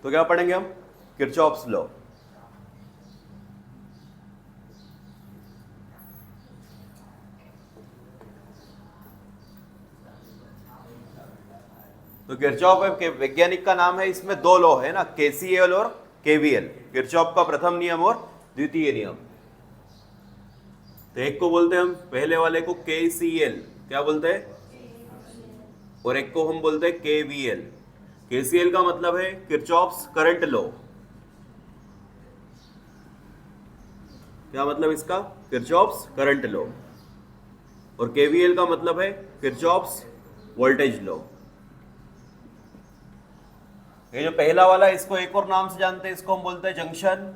तो क्या पढ़ेंगे हम? Kirchhoff's law. तो किरचॉफ के वैज्ञानिक का नाम है, इसमें दो लॉ है ना, केसीएल और केवीएल। किरचॉफ का प्रथम नियम और द्वितीय नियम। तो एक को बोलते हैं हम पहले वाले को केसीएल, क्या बोलते हैं, और एक को हम बोलते हैं केवीएल। केसीएल का मतलब है किरचॉफ्स करंट लॉ। क्या मतलब इसका? Kirchhoff's current law. और केवीएल का मतलब है किरचॉफ्स वोल्टेज लॉ। ये जो पहला वाला है इसको एक और नाम से जानते हैं, इसको हम बोलते हैं जंक्शन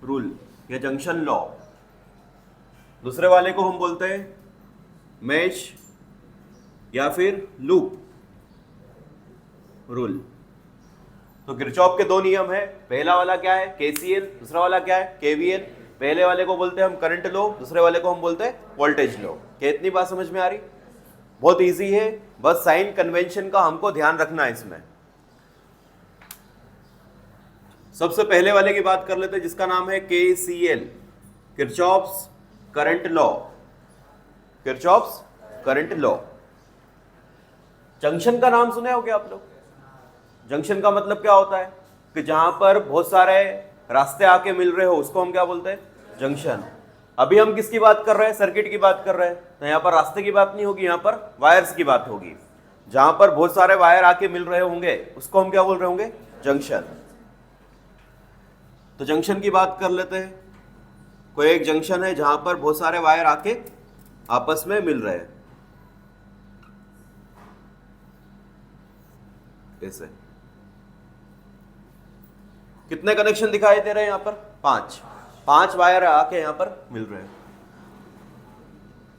रूल या जंक्शन लॉ। दूसरे वाले को हम बोलते हैं मेश या फिर लूप रूल। तो किरचॉफ के दो नियम है, पहला वाला क्या है केसीएल, दूसरा वाला क्या है केवीएल। पहले वाले को बोलते हैं हम करंट लॉ, दूसरे वाले को हम बोलते हैं वोल्टेज लॉ। क्या इतनी बात समझ में आ रही? बहुत इजी है, बस साइन कन्वेंशन का हमको ध्यान रखना है इसमें। सबसे पहले वाले की बात कर लेते हैं जिसका नाम है KCL, Kirchhoff's current law. Kirchhoff's current law. Junction का नाम सुने हो क्या आप लोग? जंक्शन का मतलब क्या होता है कि जहां पर बहुत सारे रास्ते आके मिल रहे हो उसको हम क्या बोलते हैं? जंक्शन। अभी हम किसकी बात कर रहे हैं? सर्किट की बात कर रहे हैं। तो यहाँ पर रास्ते की बात नहीं होगी, यहाँ पर वायर्स की बात होगी। जहां पर बहुत सारे वायर आके मिल रहे होंगे उसको हम क्या बोल रहे होंगे? जंक्शन। तो जंक्शन की बात कर लेते हैं। कोई एक जंक्शन है जहां पर बहुत सारे वायर आके आपस में मिल रहे हैं, ऐसे। कितने कनेक्शन दिखाई दे रहे हैं यहाँ पर? 5 वायर आके यहाँ पर मिल रहे हैं।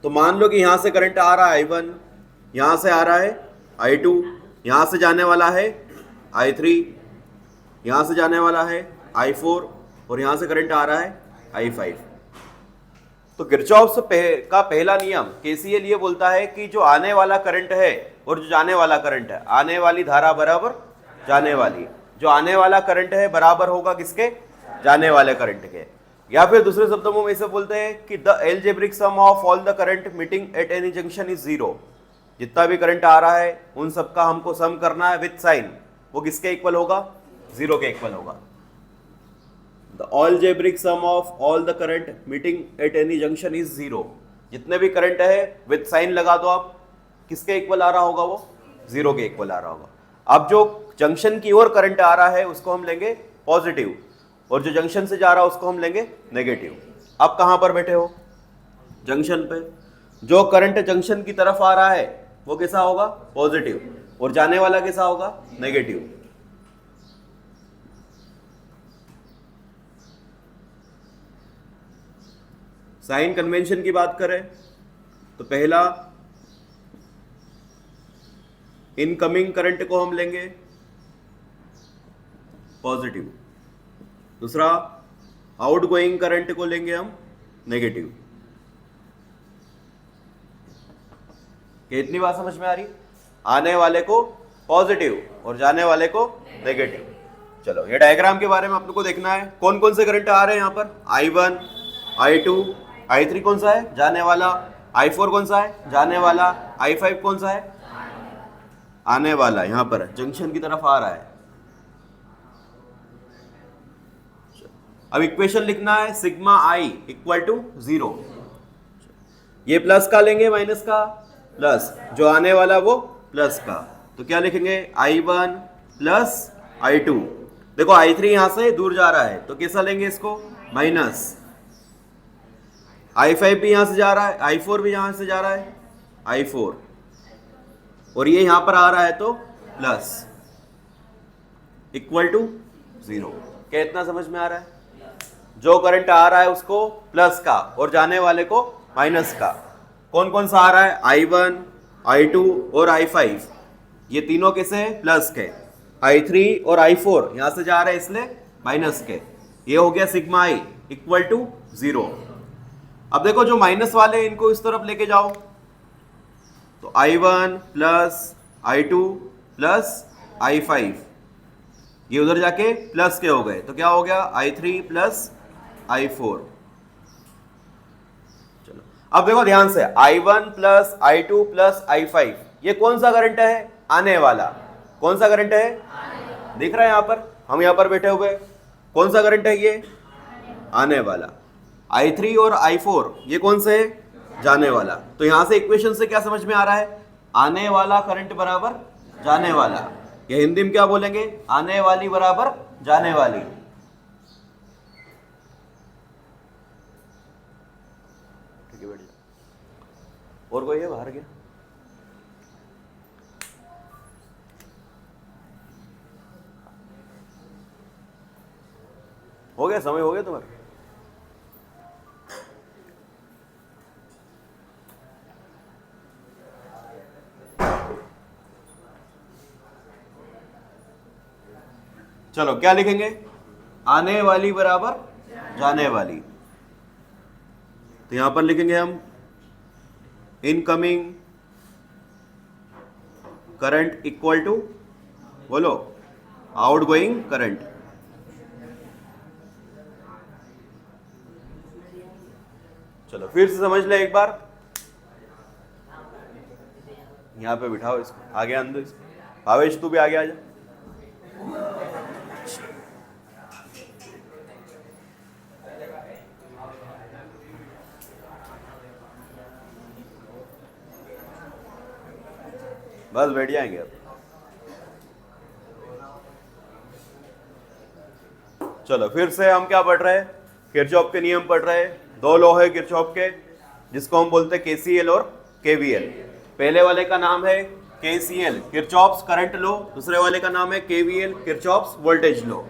तो मान लो कि यहां से करंट आ रहा है I1, यहां से आ रहा है I2, यहां से जाने वाला है I3, यहां से जाने वाला है I4 और यहां से करंट आ रहा है I5। तो किरचॉफ का पहला नियम केसीएल ये बोलता है कि जो आने वाला करंट है और जो जाने वाला करंट है, आने वाली धारा बराबर जाने वाली, जो आने वाला करंट है बराबर होगा किसके? जाने वाले करंट के। या फिर दूसरे शब्दों में ऐसे बोलते हैं कि the algebraic sum of all the current meeting at any junction is 0। जितना भी करंट आ रहा है उन सबका हमको सम करना है विथ साइन, वो किसके इक्वल होगा? 0 के इक्वल होगा। The algebraic sum of all the current meeting at any junction is 0। जितने भी करंट है विथ साइन लगा दो आप, किसके इक्वल आ रहा होगा? वो 0 के इक्वल आ रहा होगा। अब जो जंक्शन की ओर करंट आ रहा है उसको हम लेंगे पॉजिटिव, और जो जंक्शन से जा रहा है उसको हम लेंगे नेगेटिव। अब कहां पर बैठे हो? जंक्शन पे। जो करंट जंक्शन की तरफ आ रहा है वो कैसा होगा? पॉजिटिव, और जाने वाला कैसा होगा? नेगेटिव। साइन कन्वेंशन की बात करें तो पहला इनकमिंग करंट को हम लेंगे पॉजिटिव, दूसरा आउटगोइंग करंट को लेंगे हम नेगेटिव। क्या इतनी बात समझ में आ रही? आने वाले को पॉजिटिव और जाने वाले को नेगेटिव। चलो ये डायग्राम के बारे में आप लोग को देखना है। कौन कौन से करंट आ रहे हैं यहाँ पर? I1, I2, I3 कौन सा है? जाने वाला। I4 कौन सा है? जाने वाला। I5 कौन सा है? आने वाला। यहां पर जंक्शन की तरफ आ रहा है। अब इक्वेशन लिखना है सिग्मा I इक्वल टू 0। ये प्लस का लेंगे माइनस का? प्लस। जो आने वाला वो प्लस का। तो क्या लिखेंगे? I1 plus I2। देखो I3 यहां से दूर जा रहा है तो कैसा लेंगे इसको? माइनस। I5 भी यहां से जा रहा है, I4 भी यहां से जा रहा है, I4, और ये यहां पर आ रहा है तो प्लस, इक्वल टू 0। क्या इतना समझ में आ रहा है? जो करंट आ रहा है उसको प्लस का और जाने वाले को माइनस का। कौन कौन सा आ रहा है? I1, I2 और I5। ये तीनों कैसे हैं? प्लस के। I3 और I4 यहां से जा रहे हैं इसलिए माइनस के। ये हो गया सिग्मा I इक्वल टू 0। अब देखो जो माइनस वाले इनको इस तरफ लेके जाओ तो I1 plus I2 plus I5, ये उधर जाके प्लस के हो गए, तो क्या हो गया I3 प्लस I4। चलो अब देखो ध्यान से, I1 plus I2 plus I5, ये कौन सा करंट है? आने वाला। कौन सा करंट है? दिख रहा है यहां पर, हम यहां पर बैठे हुए, कौन सा करंट है ये? आने वाला। I3 और I4 ये कौन से है? जाने वाला। तो यहां से इक्वेशन से क्या समझ में आ रहा है? आने वाला करंट बराबर जाने वाला, या हिंदी में क्या बोलेंगे? आने वाली बराबर जाने वाली। ठीक है, बैठ जाओ। और कोई है बाहर? गया हो गया, समय हो गया तुम्हारा? चलो क्या लिखेंगे? आने वाली बराबर जाने वाली। तो यहां पर लिखेंगे हम इनकमिंग करंट इक्वल टू, बोलो, आउटगोइंग करंट। चलो फिर से समझ ले एक बार, यहां पे बिठाओ इसको, आगे आंदो इसको। भावेश तू भी आगे आ जा। बस बैठ जाएंगे अब। चलो फिर से हम क्या पढ़ रहे हैं? किरचॉफ के नियम पढ़ रहे हैं। दो लॉ है किरचॉफ के, जिसको हम बोलते हैं केसीएल और केवीएल। पहले वाले का नाम है केसीएल, किरचॉफ्स करंट लॉ। दूसरे वाले का नाम है केवीएल, किरचॉफ्स वोल्टेज लॉ।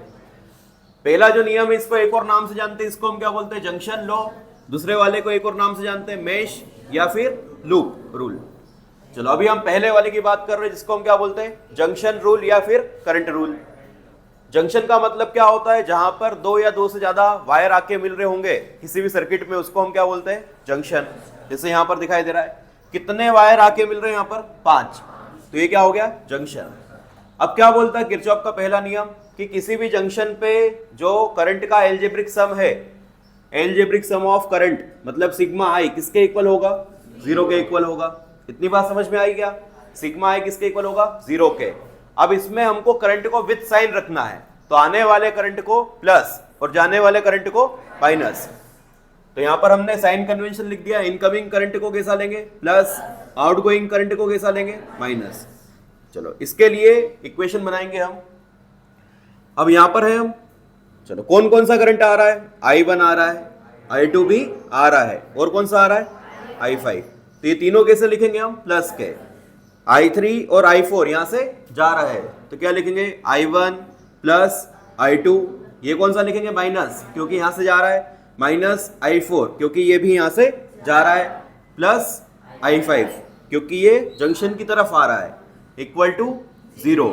पहला जो नियम है इसको एक और नाम से जानते हैं, इसको हम क्या बोलते हैं? Junction law. दूसरे वाले को एक और नाम से जानते हैं, मेश या फिर लूप रूल। चलो अभी हम पहले वाले की बात कर रहे हैं, जिसको हम क्या बोलते हैं? जंक्शन रूल या फिर करंट रूल। जंक्शन का मतलब क्या होता है? जहां पर दो या दो से ज्यादा वायर आके मिल रहे होंगे किसी भी सर्किट में, उसको हम क्या बोलते हैं? जंक्शन। जैसे यहां पर दिखाई दे रहा है, कितने वायर आके मिल रहे हैं? यहां पर 5, तो ये क्या हो गया? जंक्शन। अब क्या बोलता है किरचॉफ का पहला नियम, कि किसी भी जंक्शन पे जो करंट का एल्जेब्रिक सम है, एल्जेब्रिक सम ऑफ करंट मतलब सिग्मा आई किसके इक्वल होगा? 0 के इक्वल होगा। इतनी बात समझ में आई क्या? सिग्मा आई किसके इक्वल होगा? 0 के। अब इसमें हमको करंट को विथ साइन रखना है, तो आने वाले करंट को प्लस और जाने वाले करंट को माइनस। तो यहां पर हमने साइन कन्वेंशन लिख दिया। इनकमिंग करंट को कैसा लेंगे? प्लस। आउटगोइंग करंट को कैसा लेंगे? माइनस। चलो इसके लिए इक्वेशन बनाएंगे हम। अब यहां पर है हम, चलो कौन कौन सा करंट आ रहा है? I1 आ रहा है, I2 भी आ रहा है, और कौन सा आ रहा है? I5। तो ये तीनों कैसे लिखेंगे हम? प्लस के। I3 और I4 यहां से जा रहा है, तो क्या लिखेंगे? I1 प्लस I2, ये कौन सा लिखेंगे? माइनस, क्योंकि यहां से जा रहा है, माइनस I4 क्योंकि ये भी यहां से जा रहा है, प्लस I5 क्योंकि ये जंक्शन की तरफ आ रहा है, इक्वल टू 0।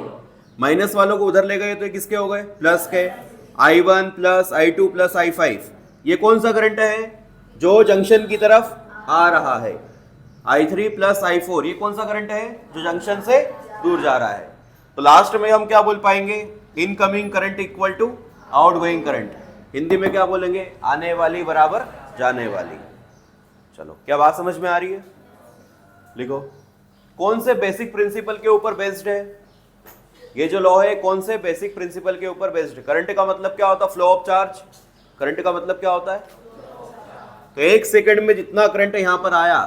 माइनस वालों को उधर ले गए तो ये किसके हो गए? प्लस के। I1 plus I2 plus I5, ये कौन सा करंट है? जो जंक्शन की तरफ आ रहा है। I3 प्लस I4, ये कौन सा करंट है? जो जंक्शन से दूर जा रहा है। तो लास्ट में हम क्या बोल पाएंगे? Incoming current equal to outgoing current. Hindi में क्या बोलेंगे? आने वाली बराबर जाने वाली। चलो क्या बात समझ में आ रही है? लिखो, कौन से बेसिक प्रिंसिपल के ऊपर बेस्ड है ये जो लॉ है? कौन से बेसिक प्रिंसिपल के ऊपर बेस्ड है? करंट का मतलब क्या होता है? Flow of charge. करंट का मतलब क्या होता है? तो 1 सेकंड में जितना करंट यहां पर आया,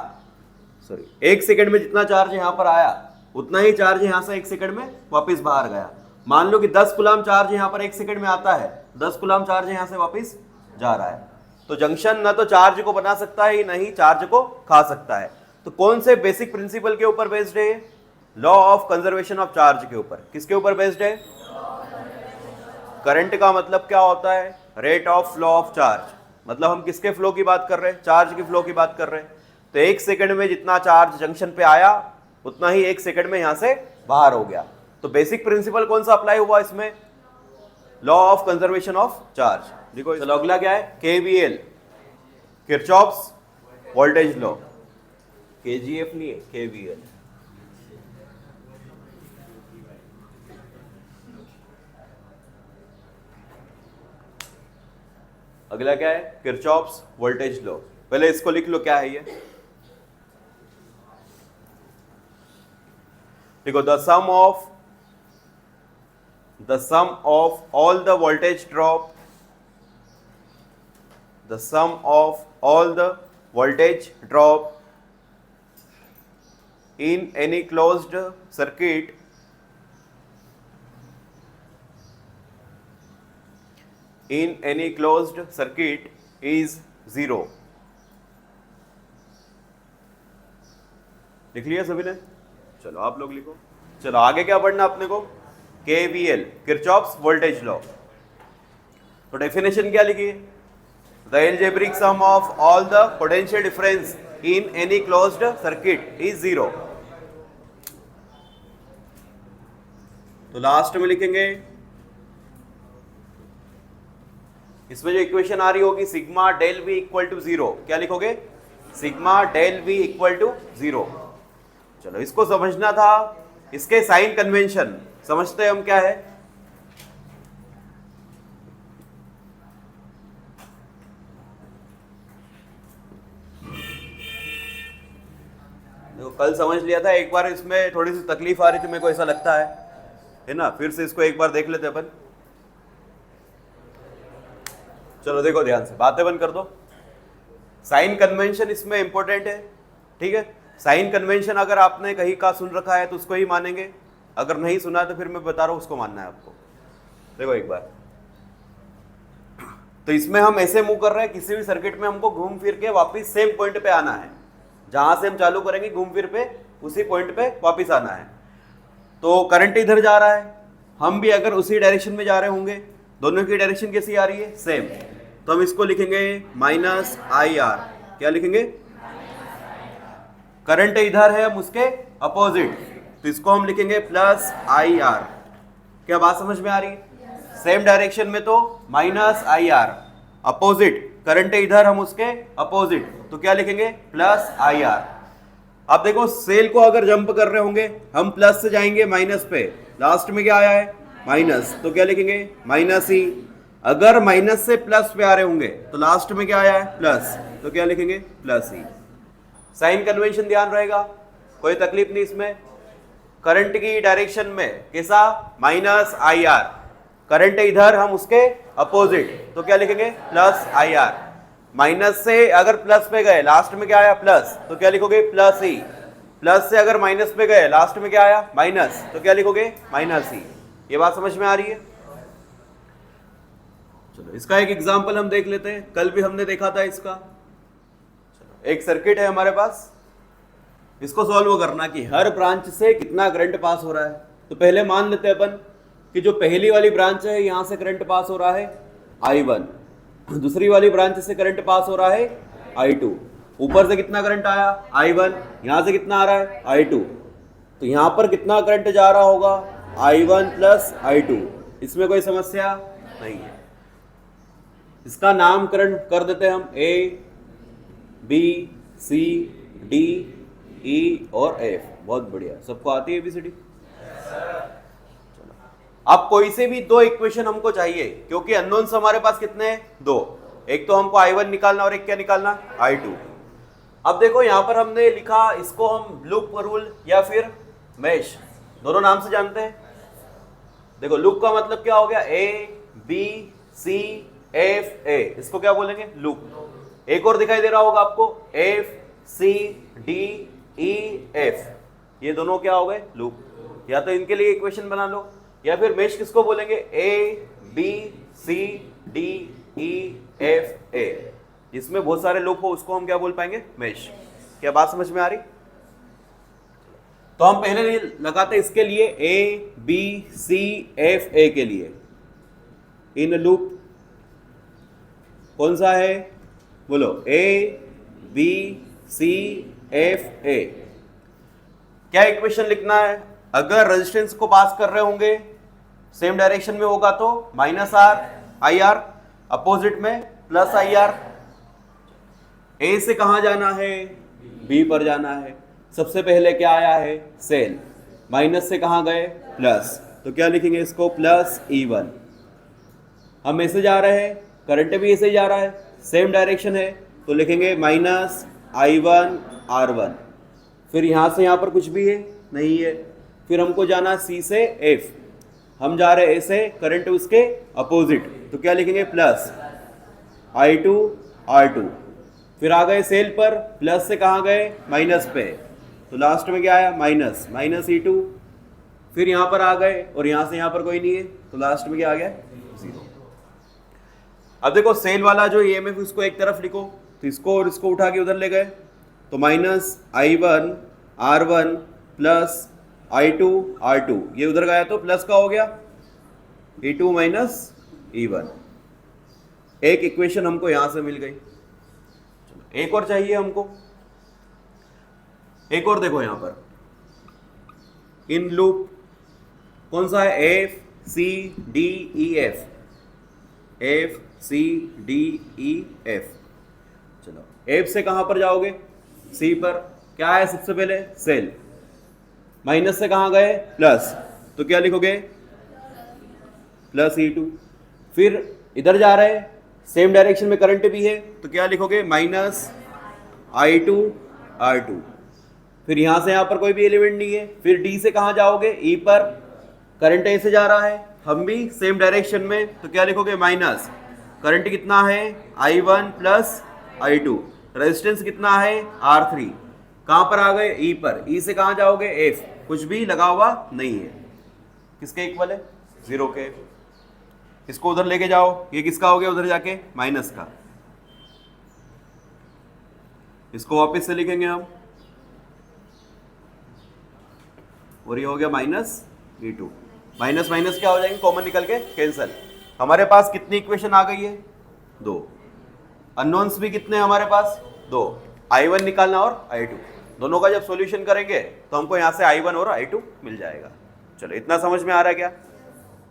सॉरी 1 सेकंड में जितना चार्ज यहां पर आया, उतना ही चार्ज यहां से 1 सेकंड में वापस बाहर गया। मान लो कि 10 कूलम चार्ज यहां पर 1 सेकंड में आता है, 10 कूलम चार्ज यहां से वापस जा रहा है। तो जंक्शन ना तो चार्ज को बना सकता है, ना ही चार्ज को खा सकता है। तो कौन से बेसिक प्रिंसिपल के ऊपर बेस्ड है? Law of conservation of charge के ऊपर। किसके ऊपर बेस्ड है? करंट का मतलब क्या होता है? Rate of flow of charge. मतलब हम किसके फ्लो की बात कर रहे हैं? चार्ज की फ्लो की बात कर रहे हैं। तो 1 सेकंड में जितना चार्ज जंक्शन पे आया, उतना ही 1 सेकंड में यहां से बाहर हो गया। तो बेसिक प्रिंसिपल कौन सा अप्लाई हुआ इसमें? Law of conservation of charge. देखो चलो अगला क्या है? KVL, Kirchhoff's voltage law. KGF नहीं है, केवीएल। अगला क्या है, किरचॉफ्स वोल्टेज लॉ। पहले इसको लिख लो, क्या है ये, देखो, the sum of all the voltage drop, the sum of all the voltage drop in any closed circuit is 0। लिख लिया सभी ने? चलो आप लोग लिखो। चलो आगे क्या पढ़ना अपने को, KVL, किरचॉफ्स वोल्टेज लॉ। तो डेफिनेशन क्या लिखी है, the algebraic sum of all the potential difference in any closed circuit is 0। तो लास्ट में लिखेंगे, इसमें जो इक्वेशन आ रही होगी sigma del V equal to 0, क्या लिखोगे, sigma del V equal to 0। चलो इसको समझना था, इसके साइन कन्वेंशन समझते हैं हम क्या है। देखो कल समझ लिया था, एक बार इसमें थोड़ी सी तकलीफ आ रही थी मेरे को, ऐसा लगता है ना, फिर से इसको एक बार देख लेते अपन। चलो देखो ध्यान से, बातें बंद कर दो। साइन कन्वेंशन इसमें इंपॉर्टेंट है, ठीक है। साइन कन्वेंशन अगर आपने कहीं का सुन रखा है तो उसको ही मानेंगे, अगर नहीं सुना है तो फिर मैं बता रहा हूं उसको मानना है आपको। देखो एक बार, तो इसमें हम ऐसे मूव कर रहे हैं, किसी भी सर्किट में हमको घूम फिर के वापिस सेम पॉइंट पे आना है, जहां से हम चालू करेंगे घूम फिर पे उसी पॉइंट पे वापिस आना है। तो करंट इधर जा रहा है, हम भी अगर उसी डायरेक्शन में जा रहे होंगे, दोनों की डायरेक्शन कैसी आ रही है, सेम, तो हम इसको लिखेंगे माइनस IR। क्या लिखेंगे, करंट इधर है, हम उसके अपोजिट, तो इसको हम लिखेंगे प्लस IR। क्या बात समझ में आ रही है, सेम डायरेक्शन में तो माइनस IR, अपोजिट करंट है इधर, हम उसके अपोजिट, तो क्या लिखेंगे प्लस IR। अब देखो सेल को अगर जंप कर रहे होंगे हम प्लस से जाएंगे माइनस पे, लास्ट में क्या आया है माइनस, तो क्या लिखेंगे माइनस E। अगर माइनस से प्लस पे आ रहे होंगे तो लास्ट में क्या आया है प्लस, तो क्या लिखेंगे प्लस E। साइन कन्वेंशन ध्यान रहेगा, कोई तकलीफ नहीं इसमें। करंट की डायरेक्शन में कैसा, माइनस IR, करंट है इधर, हम उसके अपोजिट, तो क्या लिखेंगे प्लस IR। माइनस से अगर प्लस पे गए, लास्ट में क्या आया प्लस, तो क्या लिखोगे प्लस E। प्लस से अगर माइनस पे गए, लास्ट में क्या आया माइनस, तो क्या लिखोगे माइनस E। ये बात समझ में आ रही है। चलो इसका एक एग्जांपल हम देख लेते हैं, कल भी हमने देखा था इसका। चलो एक सर्किट है हमारे पास, इसको सॉल्व करना कि हर ब्रांच से कितना करंट पास हो रहा है। तो पहले मान लेते हैं अपन कि जो पहली वाली ब्रांच है यहां से करंट पास हो रहा है I1, दूसरी वाली ब्रांच से करंट पास हो रहा है I2। ऊपर से कितना करंट आया I1, यहां से कितना आ रहा है I2, तो यहां पर कितना करंट जा रहा होगा I1 प्लस I2। इसमें कोई समस्या नहीं है। इसका नामकरण कर देते हैं हम A, B, C, D, E और F। बहुत बढ़िया, सबको आती है ABCD। अब कोई से भी दो इक्वेशन हमको चाहिए, क्योंकि अननोन्स हमारे पास कितने हैं, दो। एक तो हमको I1 निकालना और एक क्या निकालना I2। अब देखो यहां पर हमने लिखा, इसको हम लूप रूल या फिर मेश दोनों नाम से जानते हैं। देखो लूप का मतलब क्या हो गया, A, B, C, F, A, इसको क्या बोलेंगे लूप। एक और दिखाई दे रहा होगा आपको, F, C, D, E, F, ये दोनों क्या हो गए लूप। या तो इनके लिए इक्वेशन बना लो, या फिर मेश किसको बोलेंगे, A, B, C, D, E, F, A, जिसमें बहुत सारे लूप हो उसको हम क्या बोल पाएंगे मेश। क्या बात समझ में आ रही। तो हम पहले लगाते इसके लिए A, B, C, F, A के लिए इन लूप कौन सा है बोलो, A, B, C, F, A। क्या इक्वेशन लिखना है, अगर रेजिस्टेंस को पास कर रहे होंगे सेम डायरेक्शन में होगा तो माइनस IR, अपोजिट में प्लस IR। A से कहां जाना है, B पर जाना है। सबसे पहले क्या आया है सेल, माइनस से कहां गए प्लस, तो क्या लिखेंगे इसको प्लस E1। हम ऐसे जा रहे हैं करंट भी ऐसे ही जा रहा है, सेम डायरेक्शन है, तो लिखेंगे माइनस I1 R1। फिर यहाँ से यहाँ पर कुछ भी है नहीं है। फिर हमको जाना C से F, हम जा रहे हैं ऐसे, करंट उसके अपोजिट, तो क्या लिखेंगे प्लस I2 R2। फिर आ गए सेल पर, प्लस से कहाँ गए माइनस पे, तो लास्ट में क्या आया माइनस, माइनस E2। फिर यहाँ पर आ गए और यहाँ से यहाँ पर कोई नहीं है, तो लास्ट में क्या आ गया 0। अब देखो सेल वाला जो EMF उसको एक तरफ लिखो, तो इसको और इसको उठा के उधर ले गए, तो minus I1 R1 plus I2 R2, ये उधर गया तो प्लस का हो गया E2 माइनस E1। एक इक्वेशन हमको यहां से मिल गई। चलो एक और चाहिए हमको, एक और देखो यहां पर इन लूप कौन सा है, F C D E F, F C D E F। चलो F से कहां पर जाओगे, C पर, क्या है सबसे पहले सेल, माइनस से कहां गए प्लस, तो क्या लिखोगे प्लस E2। फिर इधर जा रहे हैं, सेम डायरेक्शन में करंट भी है, तो क्या लिखोगे माइनस I2 R2। फिर यहां से यहां पर कोई भी एलिमेंट नहीं है। फिर D से कहां जाओगे, E पर, करंट ऐसे जा रहा है, हम भी सेम डायरेक्शन में, तो क्या लिखोगे माइनस, करंट कितना है I1 प्लस I2, रेजिस्टेंस कितना है R3, कहां पर आ गए E पर, E से कहां जाओगे F, कुछ भी लगा हुआ नहीं है, किसके इक्वल है 0 के। इसको उधर लेके जाओ, ये किसका हो गया उधर जाके माइनस का, इसको वापस से लिखेंगे हम, और ये हो गया माइनस E2। माइनस माइनस क्या हो जाएंगे, कॉमन निकल के कैंसिल। हमारे पास कितनी इक्वेशन आ गई है, 2। अननोन्स भी कितने हैं हमारे पास, 2, I1 निकालना और I2। दोनों का जब सॉल्यूशन करेंगे तो हमको यहाँ से I1 और I2 मिल जाएगा। चलो इतना समझ में आ रहा है क्या,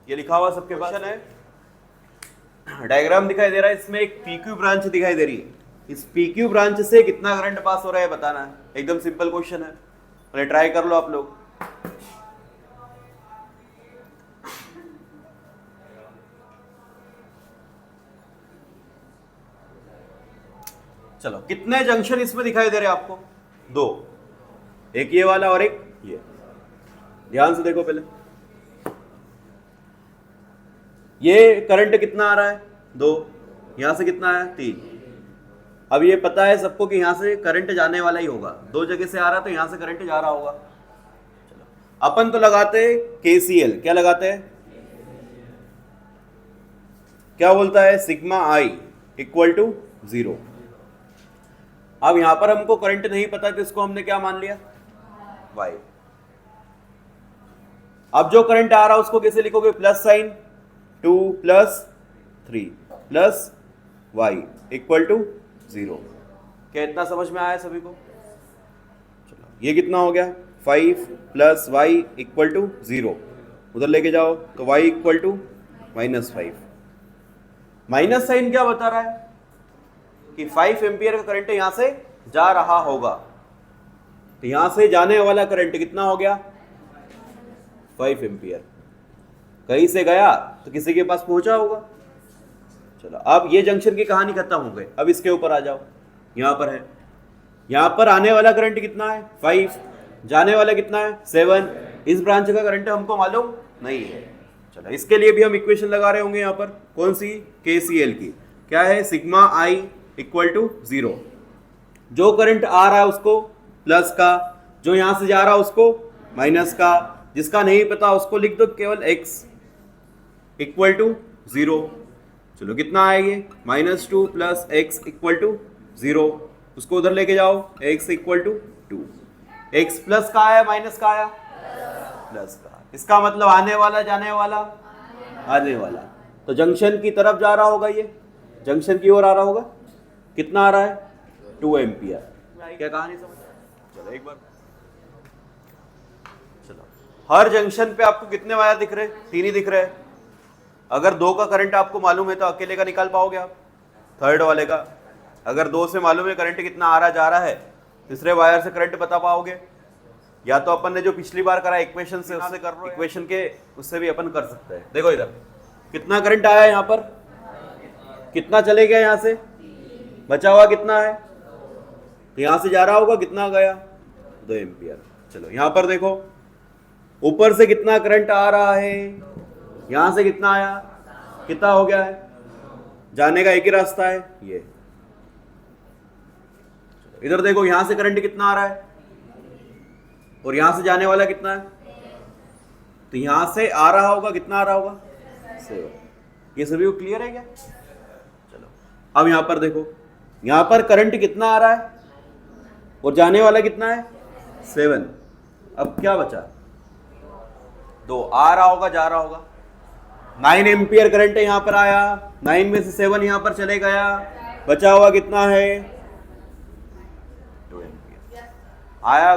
ये लिखा हुआ सबके पास है, डायग्राम दिखाई दे रहा है, इसमें एक PQ ब्रांच दिखाई दे रही है, इस PQ ब्रांच से कितना करंट पास हो रहा है बताना है, एकदम सिंपल क्वेश्चन है, पहले ट्राई कर लो आप लोग। चलो कितने जंक्शन इसमें दिखाई दे रहे हैं आपको, 2, एक ये वाला और एक ये, ध्यान से देखो पहले, ये करंट कितना आ रहा है 2, यहां से कितना है 3। अब ये पता है सबको कि यहां से करंट जाने वाला ही होगा, 2 जगह से आ रहा है तो यहां से करंट जा रहा होगा। चलो अपन तो लगाते हैं KCL, क्या लगाते हैं, क्या बोलता है सिग्मा I इक्वल टू 0। अब यहां पर हमको करंट नहीं पता तो इसको हमने क्या मान लिया Y। अब जो करंट आ रहा है उसको कैसे लिखोगे, plus sign, 2 plus 3 plus Y equal to 0। क्या इतना समझ में आया सभी को। चलो ये कितना हो गया, 5 प्लस Y इक्वल टू 0, उधर लेके जाओ तो Y equal to -5। Minus sign क्या बता रहा है कि 5 एम्पियर का करंट यहां से जा रहा होगा, तो यहां से जाने वाला करंट कितना हो गया 5 एम्पियर, कहीं से गया तो किसी के पास पहुंचा होगा। चलो अब ये जंक्शन की कहानी खत्म हो गई। अब इसके ऊपर आ जाओ, यहां पर है, यहां पर आने वाला करंट कितना है 5, जाने वाला कितना है 7। इस ब्रांच का करंट हमको मालूम नहीं है। चलो इसके लिए भी हम इक्वेशन लगा रहे होंगे, यहां पर कौन सी, KCL की, क्या है सिग्मा I इक्वल टू 0। जो करंट आ रहा है उसको प्लस का, जो यहां से जा रहा है उसको माइनस का, जिसका नहीं पता उसको लिख दो केवल x इक्वल टू 0। चलो कितना आएगी -2 प्लस x इक्वल टू 0, उसको उधर लेके जाओ, x equal to 2। x plus का आया माइनस का आया प्लस का, इसका मतलब आने वाला जाने वाला आने वाला, तो जंक्शन की तरफ जा रहा होगा, ये जंक्शन की ओर आ रहा होगा। कितना आ रहा है 2 एम्पियर। क्या कहानी समझ, चलो एक बार, चलो हर जंक्शन पे आपको कितने वायर दिख रहे हैं, 3 ही दिख रहे हैं। अगर 2 का करंट आपको मालूम है तो अकेले का निकाल पाओगे आप, थर्ड वाले का। अगर 2 से मालूम है करंट कितना आ रहा जा रहा है, तीसरे वायर से करंट बता पाओगे, या तो अपन ने जो पिछली बार करा इक्वेशन से उससे कर लो, इक्वेशन के उससे भी अपन कर सकते हैं। देखो इधर कितना करंट आया है, यहाँ पर कितना चले गया यहां से, बचा हुआ कितना है, तो यहां से जा रहा होगा, कितना गया 2 एम्पियर। चलो यहां पर देखो, ऊपर से कितना करंट आ रहा है, यहां से कितना आया, कितना हो गया है, जाने का एक ही रास्ता है ये। इधर देखो, यहां से करंट कितना आ रहा है और यहां से जाने वाला कितना है, तो यहां से आ रहा होगा, कितना आ रहा होगा 7। ये सभी को क्लियर है क्या? चलो अब यहां पर देखो, यहां पर करंट कितना आ रहा है और जाने वाला कितना है 7। अब क्या बचा, 2 आ रहा होगा, जा रहा होगा। 9 एम्पियर करंट यहां पर आया, 9 में से 7 यहां पर चले गया, बचा हुआ कितना है 2 एम्पियर आया।